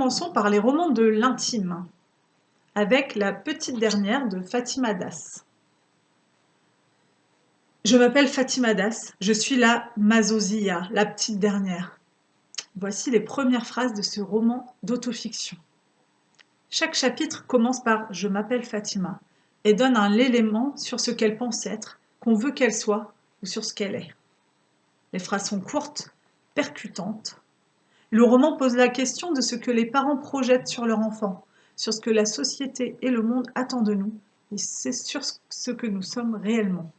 commençons par les romans de l'intime, avec La petite dernière de Fatima Das. Je m'appelle Fatima Das, je suis la Mazozia, la petite dernière. Voici les premières phrases de ce roman d'autofiction. Chaque chapitre commence par « Je m'appelle Fatima » et donne un élément sur ce qu'elle pense être, qu'on veut qu'elle soit ou sur ce qu'elle est. Les phrases sont courtes, percutantes. Le roman pose la question de ce que les parents projettent sur leur enfant, sur ce que la société et le monde attendent de nous, et c'est sur ce que nous sommes réellement.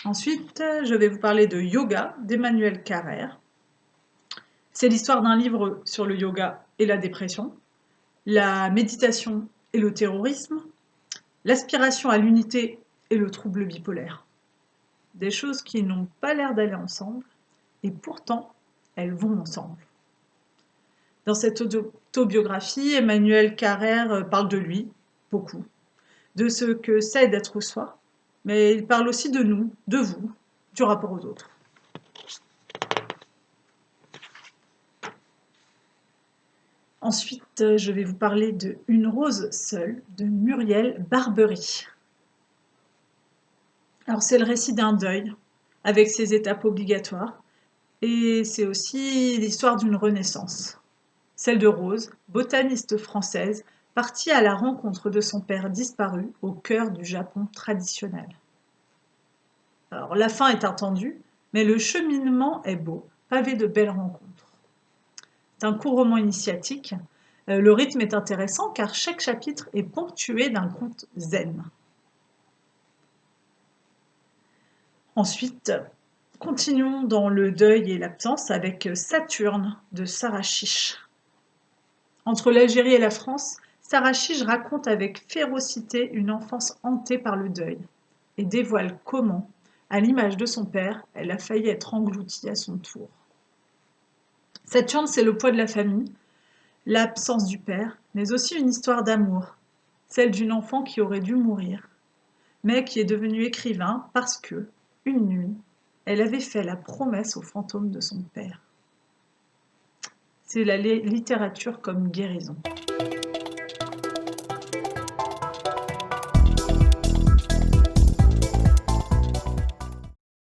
Ensuite, je vais vous parler de Yoga d'Emmanuel Carrère. C'est l'histoire d'un livre sur le yoga et la dépression, la méditation et le terrorisme, l'aspiration à l'unité et le trouble bipolaire. Des choses qui n'ont pas l'air d'aller ensemble, et pourtant, elles vont ensemble. Dans cette autobiographie, Emmanuel Carrère parle de lui, beaucoup, de ce que c'est d'être soi, mais il parle aussi de nous, de vous, du rapport aux autres. Ensuite, je vais vous parler de Une rose seule de Muriel Barbery. Alors, c'est le récit d'un deuil, avec ses étapes obligatoires, et c'est aussi l'histoire d'une renaissance. Celle de Rose, botaniste française, partie à la rencontre de son père disparu au cœur du Japon traditionnel. Alors, la fin est attendue, mais le cheminement est beau, pavé de belles rencontres. C'est un court roman initiatique. Le rythme est intéressant car chaque chapitre est ponctué d'un conte zen. Ensuite, continuons dans le deuil et l'absence avec Saturne de Sarah Chiche. Entre l'Algérie et la France, Sarah Chiche raconte avec férocité une enfance hantée par le deuil et dévoile comment, à l'image de son père, elle a failli être engloutie à son tour. Saturne, c'est le poids de la famille, l'absence du père, mais aussi une histoire d'amour, celle d'une enfant qui aurait dû mourir, mais qui est devenue écrivain parce que, une nuit, elle avait fait la promesse au fantôme de son père. C'est la littérature comme guérison.